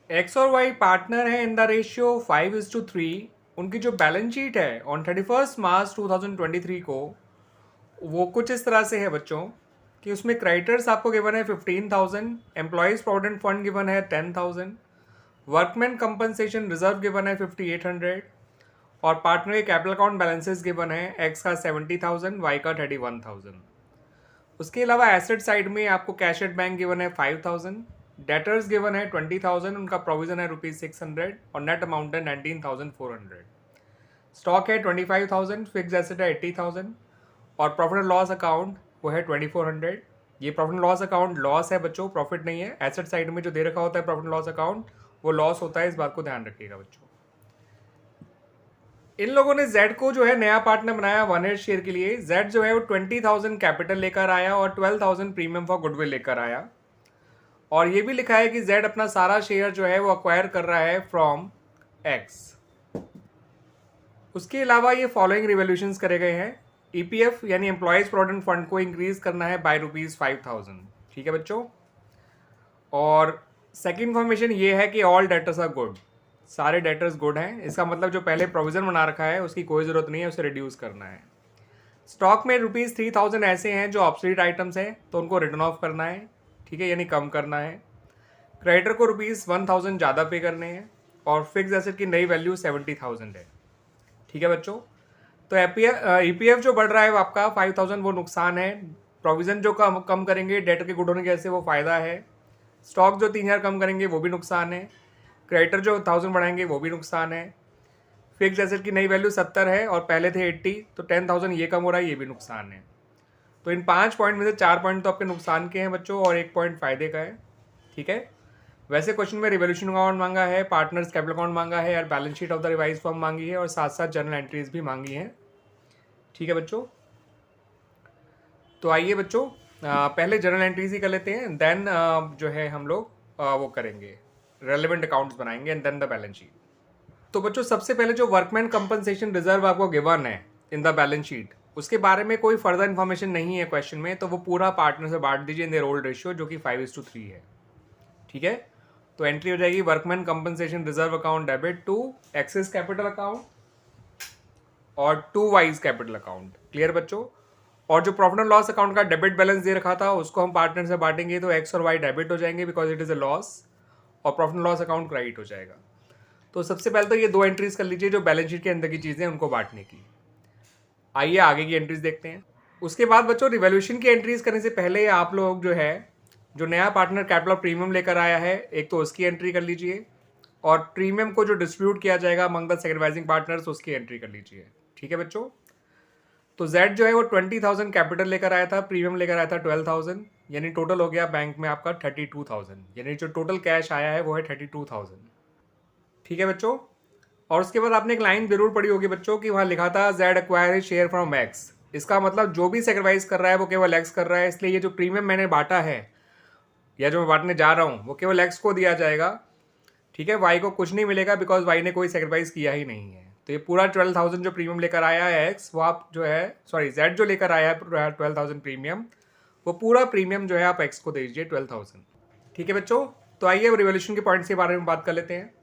X और Y partner है in the ratio 5:3। उनकी जो बैलेंस शीट है ऑन 31 मार्च 2023 को वो कुछ इस तरह से है बच्चों कि उसमें क्रेडिटर्स आपको गिवन है 15,000, एम्प्लॉयज़ प्रोविडेंट फंड गिवन है 10,000, वर्कमैन कंपनसेशन रिजर्व गिवन है 5,800 और पार्टनर के कैपिटल अकाउंट बैलेंसेस गिवन है एक्स का 70,000, वाई का 31,000। उसके अलावा एसेट साइड में आपको कैश एट बैंक गिवन है 5,000, डेटर्स गिवन है 20,000, उनका प्रोविजन है ₹600 और नेट अमाउंट है 19,400। स्टॉक है 25,000, फिक्स एसेट है 80,000 और प्रॉफिट एंड लॉस अकाउंट वो है 2,400। ये profit and loss account loss है बच्चों, प्रॉफिट नहीं है। एसेट साइड में जो दे रखा होता है प्रॉफिट एंड लॉस अकाउंट वो लॉस होता है, इस बात को ध्यान रखिएगा बच्चों। इन लोगों ने जेड को जो है नया पार्टनर बनाया 1/8 शेयर के लिए। जेड जो है वो 20,000 कैपिटल लेकर आया और 12,000 प्रीमियम फॉर गुडविल लेकर आया और ये भी लिखा है कि जेड अपना सारा शेयर जो है वो अक्वायर कर रहा है फ्रॉम एक्स। उसके अलावा ये फॉलोइंग रिवोल्यूशंस करे गए हैं। ईपीएफ यानी एम्प्लॉयज प्रोविडेंट फंड को इंक्रीज करना है बाय ₹5,000। ठीक है बच्चों। और सेकंड इन्फॉर्मेशन ये है कि ऑल डेटर्स आर गुड, सारे डेटर्स गुड हैं। इसका मतलब जो पहले प्रोविजन बना रखा है उसकी कोई ज़रूरत नहीं है, उसे रिड्यूस करना है। स्टॉक में ₹3,000 ऐसे हैं जो ऑब्सोलीट आइटम्स हैं तो उनको रिटर्न ऑफ करना है, ठीक है, यानी कम करना है। क्रेडिटर को ₹1,000 ज़्यादा पे करने हैं और फिक्स एसेट की नई वैल्यू 70,000 है। ठीक है बच्चों। तो ईपीएफ जो बढ़ रहा है वो आपका 5,000 वो नुकसान है। प्रोविजन जो कम करेंगे डेटर के गुड होने की वजह से वो फ़ायदा है। स्टॉक जो 3,000 कम करेंगे वो भी नुकसान है। क्रेडिटर जो 1,000 बढ़ाएंगे वो भी नुकसान है। फिक्स एसेट की नई वैल्यू 70 है और पहले थे 80, तो 10,000 ये कम हो रहा है, ये भी नुकसान है। तो इन 5 पॉइंट में से 4 पॉइंट तो आपके नुकसान के हैं बच्चों और 1 पॉइंट फ़ायदे का है। ठीक है। वैसे क्वेश्चन में रिवोल्यूशन अकाउंट मांगा है, पार्टनर्स कैपिटल अकाउंट मांगा है और balance sheet of the revise form मांगी है और साथ साथ जर्नल एंट्रीज भी मांगी हैं। ठीक है बच्चों। तो आइए बच्चों पहले जर्नल एंट्रीज ही कर लेते हैं, देन जो है हम लोग वो करेंगे, रेलेवेंट अकाउंट्स बनाएंगे and then the balance sheet. तो बच्चों सबसे पहले जो वर्कमैन कंपनसेशन रिजर्व आपको गिवन है इन द बैलेंस शीट, उसके बारे में कोई फर्दर इन्फॉर्मेशन नहीं है क्वेश्चन में, तो वो पूरा पार्टनर से बांट दीजिए इन देयर ओल्ड रेशियो जो कि 5:3 है। ठीक है। तो एंट्री हो जाएगी workman compensation reserve account debit to excess capital account और to wise capital account. Clear बच्चों। और जो प्रॉफिट एंड लॉस अकाउंट का डेबिट बैलेंस दे रखा था उसको हम पार्टनर से बांटेंगे तो एक्स और वाई डेबिट हो जाएंगे because it is a loss और profit and loss account credit हो जाएगा। तो सबसे पहले तो ये 2 एंट्रीज कर लीजिए जो बैलेंस शीट के अंदर की चीज़ें उनको बांटने की। आइए आगे की एंट्रीज देखते हैं। उसके बाद बच्चों रिवोल्यूशन की एंट्रीज करने से पहले आप लोग जो है जो नया पार्टनर कैपिटल ऑफ प्रीमियम लेकर आया है एक तो उसकी एंट्री कर लीजिए और प्रीमियम को जो डिस्ट्रीब्यूट किया जाएगा अमंग द सेक्रीफाइसिंग पार्टनर्स उसकी एंट्री कर लीजिए। ठीक है बच्चों। तो जेड जो है वो 20,000 कैपिटल लेकर आया था, प्रीमियम लेकर आया था 12,000, यानी टोटल हो गया बैंक में आपका 32,000, यानी जो टोटल कैश आया है वो है 32,000। ठीक है बच्चों। और उसके बाद आपने एक लाइन जरूर पढ़ी होगी बच्चों कि वहाँ लिखा था Z acquire share from x. इसका मतलब जो भी सेक्रीफाइस कर रहा है वो केवल एक्स कर रहा है, इसलिए ये जो प्रीमियम मैंने बांटा है या जो मैं बांटने जा रहा हूँ वो केवल एक्स को दिया जाएगा। ठीक है। वाई को कुछ नहीं मिलेगा बिकॉज वाई ने कोई सेक्रीफाइस किया ही नहीं है। तो ये पूरा 12,000 जो प्रीमियम लेकर आया है एक्स, वो आप जो है सॉरी जेड जो लेकर आया है 12,000 प्रीमियम, वो पूरा प्रीमियम जो है आप एक्स को दे दीजिए 12,000। ठीक है बच्चों। तो आइए अब रिवोल्यूशन के पॉइंट्स के बारे में बात कर लेते हैं।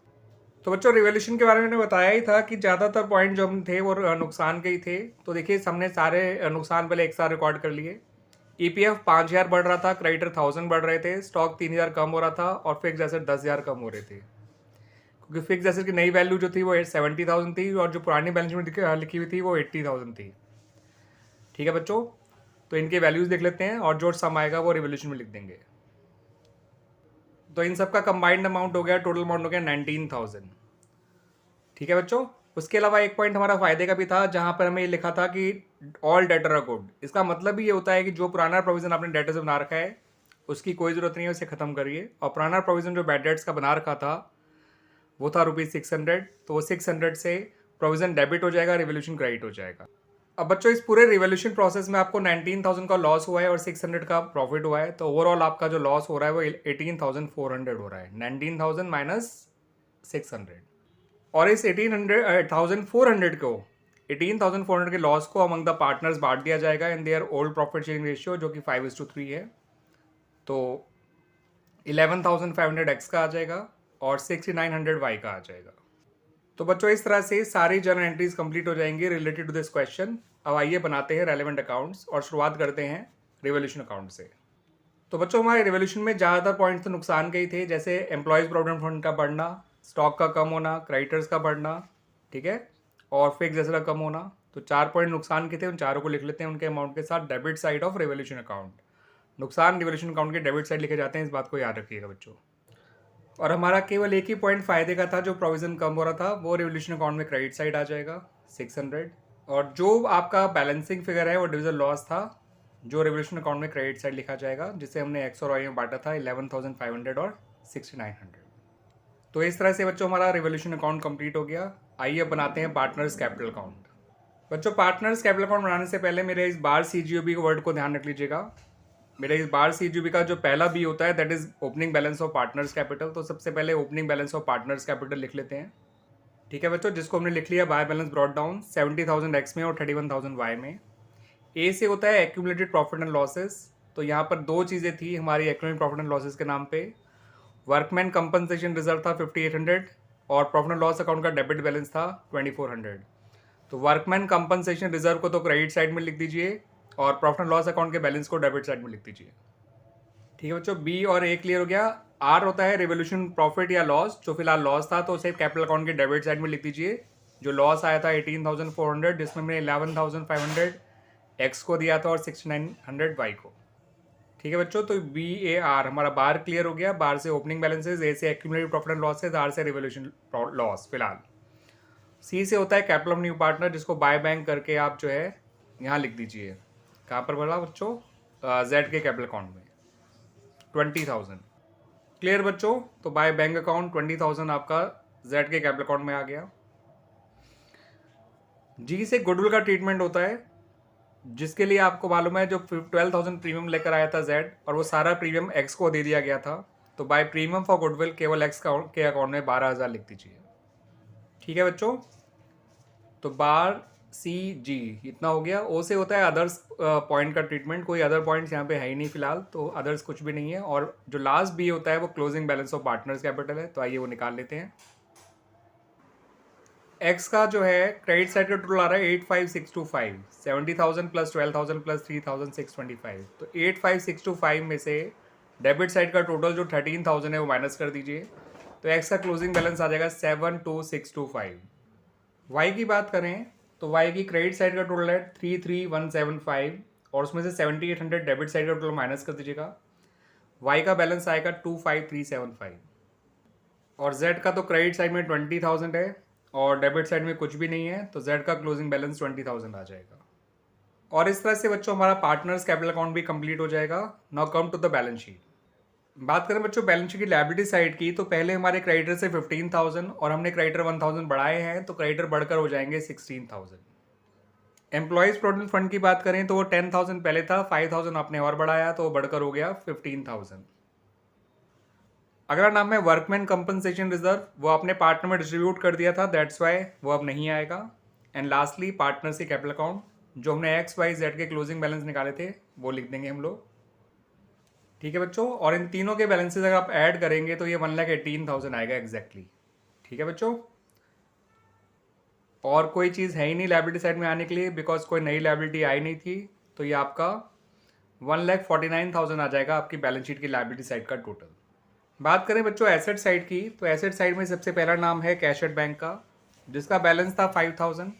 तो बच्चों रिवोल्यूशन के बारे में मैंने बताया ही था कि ज़्यादातर पॉइंट जो हम थे वो नुकसान के ही थे। तो देखिए हमने सारे नुकसान पहले एक साथ रिकॉर्ड कर लिए। ईपीएफ 5,000 बढ़ रहा था, क्रेडिटर 1,000 बढ़ रहे थे, स्टॉक 3,000 कम हो रहा था और फिक्स एसेट 10,000 कम हो रहे थे क्योंकि फिक्स एसेट की नई वैल्यू जो थी वो 70,000 थी और जो पुरानी बैलेंस में लिखी हुई थी वो 80,000 थी। ठीक है बच्चों। तो इनके वैल्यूज देख लेते हैं और जो सम आएगा वो रिवोल्यूशन में लिख देंगे। तो इन सब का कंबाइंड अमाउंट हो गया, टोटल अमाउंट हो गया 19,000। ठीक है बच्चों। उसके अलावा एक पॉइंट हमारा फायदे का भी था जहां पर हमें ये लिखा था कि ऑल डेटर आर गुड। इसका मतलब भी ये होता है कि जो पुराना प्रोविजन आपने डेटर से बना रखा है उसकी कोई ज़रूरत नहीं है, उसे ख़त्म करिए। और पुराना प्रोविजन जो बैड डेट्स का बना रखा था वो था ₹600, तो वो 600 से प्रोविजन डेबिट हो जाएगा, रिवोल्यूशन क्रेडिट हो जाएगा। अब बच्चों इस पूरे रिवोल्यूशन प्रोसेस में आपको 19,000 का लॉस हुआ है और 600 का प्रॉफिट हुआ है, तो ओवरऑल आपका जो लॉस हो रहा है वो 18,400 हो रहा है। 19,000 माइनस 600 और इस 18,400 को 18,400 के लॉस को अमंग द पार्टनर्स बांट दिया जाएगा in their old profit sharing ratio जो कि 5:3 है। तो 11,500 एक्स का आ जाएगा और 6900 वाई का आ जाएगा। तो बच्चों इस तरह से सारी जर्नल एंट्रीज कंप्लीट हो जाएंगी रिलेटेड टू दिस क्वेश्चन। अब आइए बनाते हैं रेलेवेंट अकाउंट्स और शुरुआत करते हैं रिवोल्यूशन अकाउंट से। तो बच्चों हमारे रिवोल्यूशन में ज़्यादातर पॉइंट्स तो नुकसान के ही थे, जैसे एम्प्लॉयज़ प्रोविडेंट फंड का बढ़ना, स्टॉक का कम होना, क्रेडिटर्स का बढ़ना, ठीक है, और फिक्स एसेट का कम होना। तो 4 पॉइंट नुकसान के थे, उन चारों को लिख लेते हैं उनके अमाउंट के साथ। Debit side of revolution account, नुकसान रिवोल्यूशन अकाउंट के डेबिट साइड लिखे जाते हैं, इस बात को याद रखिएगा बच्चों। और हमारा केवल एक ही पॉइंट फायदे का था, जो प्रोविजन कम हो रहा था, वो रिवोल्यूशन अकाउंट में क्रेडिट साइड आ जाएगा 600। और जो आपका बैलेंसिंग फिगर है वो डिविजन लॉस था, जो रिवोल्यूशन अकाउंट में क्रेडिट साइड लिखा जाएगा, जिसे हमने एक्स और वाई में बांटा था 11,500 और 6,900। तो इस तरह से बच्चों हमारा रिवोल्यूशन अकाउंट कंप्लीट हो गया। आइए अब बनाते हैं पार्टनर्स कैपिटल अकाउंट। बच्चों पार्टनर्स कैपिटल अकाउंट बनाने से पहले मेरे इस बार CGOB वर्ड को ध्यान रख लीजिएगा। मेरे इस बार CGOB का जो पहला बी होता है that is opening balance of partners capital. तो सबसे पहले opening balance of partners capital लिख लेते हैं, ठीक है बच्चों, जिसको हमने लिख लिया by balance brought down 70,000 x में और 31,000 वाई में। ए से होता है एक्यूमुलेटेड प्रॉफिट एंड लॉसेस। तो यहाँ पर दो चीज़ें थी हमारी एक्यूमुलेटेड प्रॉफिट एंड लॉसेस के नाम पे। वर्कमैन कंपनसेशन रिजर्व था 5800 और प्रॉफिट एंड लॉस अकाउंट का डेबिट बैलेंस था 2400। तो वर्कमैन कंपनसेशन रिजर्व को तो क्रेडिट साइड में लिख दीजिए और प्रॉफिट एंड लॉस अकाउंट के बैलेंस को डेबिट साइड में लिख दीजिए, ठीक है बच्चों। बी और ए क्लियर हो गया। आर होता है रिवोल्यूशन प्रॉफिट या लॉस, जो फिलहाल लॉस था तो उसे कैपिटल अकाउंट के डेबिट साइड में लिख दीजिए। जो लॉस आया था 18,400, जिसमें मैंने 11,500 एक्स को दिया था और 6,900 वाई को, ठीक है बच्चों। तो बी ए आर हमारा बार क्लियर हो गया। बार से ओपनिंग बैलेंसेज, ए से accumulated profit and losses, R से रिवोल्यूशन लॉस फिलहाल। सी से होता है कैपिटल ऑफ न्यू पार्टनर, जिसको बाय बैंक करके आप जो है यहाँ लिख दीजिए। कहाँ पर बोला बच्चों? जेड के कैपिटल अकाउंट में 20,000। क्लियर बच्चों। तो बाय बैंक अकाउंट 20,000 आपका जेड के कैपिटल अकाउंट में आ गया। जी से गुडविल का ट्रीटमेंट होता है, जिसके लिए आपको मालूम है जो 12,000 प्रीमियम लेकर आया था जेड और वो सारा प्रीमियम एक्स को दे दिया गया था। तो बाय प्रीमियम फॉर गुडविल केवल एक्स के अकाउंट में 12,000 लिख दीजिए, ठीक है बच्चों। तो बार सी जी इतना हो गया। ओ से होता है अदर्स पॉइंट का ट्रीटमेंट। कोई अदर पॉइंट्स यहाँ पे है ही नहीं फिलहाल, तो अदर्स कुछ भी नहीं है। और जो लास्ट बी होता है वो closing balance of partners capital है। तो आइए वो निकाल लेते हैं। एक्स का जो है क्रेडिट साइड का टोटल आ रहा है 85,625, 70,000 प्लस 12,000 प्लस 3,625। तो 85,625 में से डेबिट साइड का टोटल जो 13,000 है वो माइनस कर दीजिए। तो एक्स का क्लोजिंग बैलेंस आ जाएगा 72,625। वाई की बात करें तो वाई की क्रेडिट साइड का टोटल है 33,175 और उसमें से 7,800 डेबिट साइड का टोटल माइनस कर दीजिएगा। वाई का बैलेंस आएगा 25,375। और जेड का तो क्रेडिट साइड में 20,000 है और डेबिट साइड में कुछ भी नहीं है, तो जेड का क्लोजिंग बैलेंस 20,000 आ जाएगा। और इस तरह से बच्चों हमारा पार्टनर्स कैपिटल अकाउंट भी कंप्लीट हो जाएगा। Now come to the balance sheet. बात करें बच्चों बैलेंस शीट की लायबिलिटी साइड की, तो पहले हमारे क्रेडिटर से 15,000 और हमने क्रेडिटर 1,000 बढ़ाए हैं, तो क्रेडिटर बढ़कर हो जाएंगे 16,000। एम्प्लॉयज़ प्रोविडेंट फंड की बात करें तो वो 10,000 पहले था, 5,000 आपने और बढ़ाया तो वो बढ़कर हो गया 15,000। अगला नाम है वर्कमैन कंपनसेशन रिजर्व, वो आपने पार्टनर में डिस्ट्रीब्यूट कर दिया था, दैट्स वाई वो अब नहीं आएगा। एंड लास्टली पार्टनर से कैपिटल अकाउंट, जो हमने एक्स वाई जेड के क्लोजिंग बैलेंस निकाले थे वो लिख देंगे हम लोग, ठीक है बच्चों। और इन तीनों के बैलेंसेज अगर आप ऐड करेंगे तो ये 1,18,000 आएगा एग्जैक्टली, ठीक है बच्चों। और कोई चीज़ है ही नहीं लायबिलिटी साइड में आने के लिए, बिकॉज कोई नई लायबिलिटी आई नहीं थी। तो ये आपका 1,49,000 आ जाएगा आपकी बैलेंस शीट की लायबिलिटी साइड का टोटल। बात करें बच्चों एसेट साइड की, तो एसेट साइड में सबसे पहला नाम है कैश एट बैंक का, जिसका बैलेंस था 5,000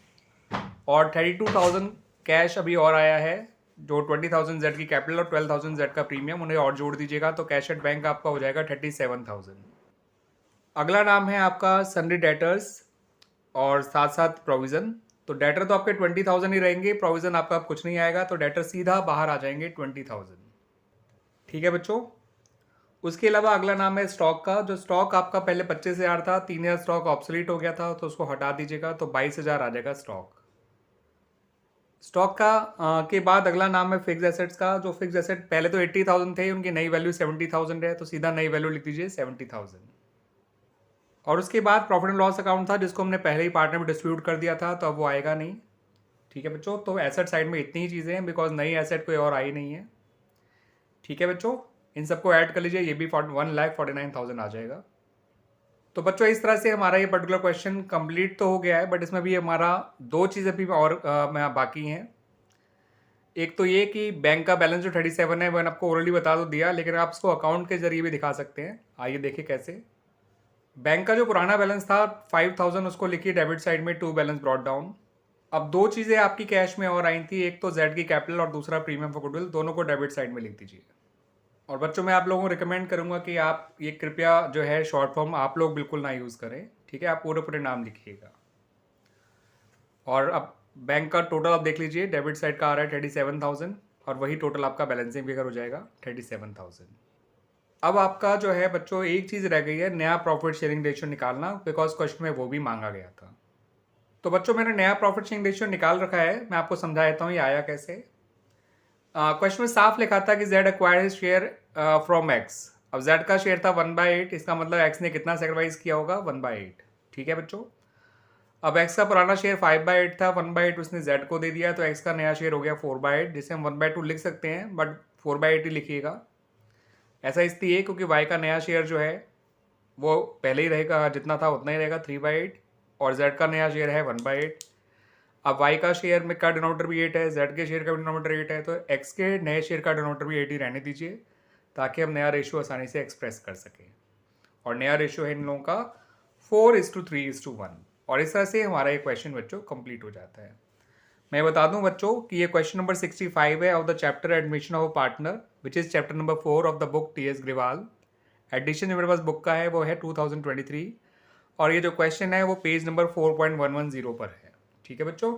और 32,000 कैश अभी और आया है, जो 20,000 जेड की कैपिटल और 12,000 जेड का प्रीमियम, उन्हें और जोड़ दीजिएगा तो कैश एट बैंक आपका हो जाएगा 37,000। अगला नाम है आपका सन्ड्री डेटर्स और साथ साथ प्रोविज़न। तो डेटर तो आपके 20,000 ही रहेंगे, प्रोविज़न आपका कुछ नहीं आएगा, तो डेटर सीधा बाहर आ जाएंगे 20,000, ठीक है बच्चों। उसके अलावा अगला नाम है स्टॉक का, जो स्टॉक आपका पहले 25,000 था, 3,000 स्टॉक ऑब्सोलीट हो गया था तो उसको हटा दीजिएगा, तो 22,000 आ जाएगा स्टॉक। स्टॉक का के बाद अगला नाम है फिक्स एसेट्स का, जो फिक्स एसेट पहले तो 80,000 थे, उनकी नई वैल्यू 70,000 है, तो सीधा नई वैल्यू लिख दीजिए 70,000। और उसके बाद प्रॉफिट एंड लॉस अकाउंट था, जिसको हमने पहले ही पार्टनर में डिस्ट्रीब्यूट कर दिया था, तो अब वो आएगा नहीं, ठीक है बच्चों। तो एसेट साइड में इतनी ही चीज़ें हैं, बिकॉज नई एसेट कोई और आई नहीं है, ठीक है बच्चों। इन सबको ऐड कर लीजिए, ये भी 1,49,000 आ जाएगा। तो बच्चों इस तरह से हमारा ये पर्टिकुलर क्वेश्चन कंप्लीट तो हो गया है, बट इसमें भी हमारा 2 चीज़ें भी और बाकी हैं। एक तो ये कि बैंक का बैलेंस जो 37 है मैंने आपको ऑलरेडी बता तो दिया, लेकिन आप इसको अकाउंट के जरिए भी दिखा सकते हैं। आइए देखिए कैसे। बैंक का जो पुराना बैलेंस था 5000, उसको लिखिए डेबिट साइड में, टू बैलेंस ब्रॉट डाउन। अब 2 चीज़ें आपकी कैश में और आई थी, एक तो जेड की कैपिटल और दूसरा प्रीमियम फॉर गुडविल, दोनों को डेबिट साइड में लिख दीजिए। और बच्चों मैं आप लोगों को रिकमेंड करूंगा कि आप ये कृपया जो है शॉर्ट फॉर्म आप लोग बिल्कुल ना यूज़ करें, ठीक है। आप पूरे पूरे नाम लिखिएगा। और अब बैंक का टोटल आप देख लीजिए, डेबिट साइड का आ रहा है 37,000 और वही टोटल आपका बैलेंसिंग फिगर हो जाएगा 37,000। अब आपका जो है बच्चों एक चीज़ रह गई है, नया प्रॉफिट शेयरिंग रेशियो निकालना, बिकॉज क्वेश्चन में वो भी मांगा गया था। तो बच्चों मैंने नया प्रॉफिट शेयरिंग रेशियो निकाल रखा है, मैं आपको समझा देता हूँ ये आया कैसे। क्वेश्चन में साफ लिखा था कि Z acquired share from x. अब जेड का शेयर था 1/8, इसका मतलब एक्स ने कितना सेक्रीफाइस किया होगा, 1/8, ठीक है बच्चों। अब एक्स का पुराना शेयर 5/8 था, 1/8 उसने जेड को दे दिया, तो एक्स का नया शेयर हो गया 4/8, जिसे हम 1/2 लिख सकते हैं, बट 4/8 ही लिखिएगा। ऐसा इसलिए क्योंकि वाई का नया शेयर जो है वो पहले ही रहेगा, जितना था उतना ही रहेगा 3/8, और जेड का नया शेयर है 1/8। अब वाई का शेयर में का डिनोमीटर भी 8 है, जेड के शेयर का डिनोमीटर 8 है, तो एक्स के नए शेयर का डिनोमीटर भी 8 ही रहने दीजिए, ताकि हम नया रेशियो आसानी से एक्सप्रेस कर सकें। और नया रेशियो है इन लोगों का 4:3:1, और इस तरह से हमारा ये क्वेश्चन बच्चों कंप्लीट हो जाता है। मैं बता दूं बच्चों कि ये क्वेश्चन नंबर 65 है of the chapter admission of partner, which is chapter number 4 of the book TS. Grewal. Edition जो मेरे पास बुक का है वो है 2023, और ये जो क्वेश्चन है वो पेज नंबर 4.110 पर है, ठीक है बच्चों।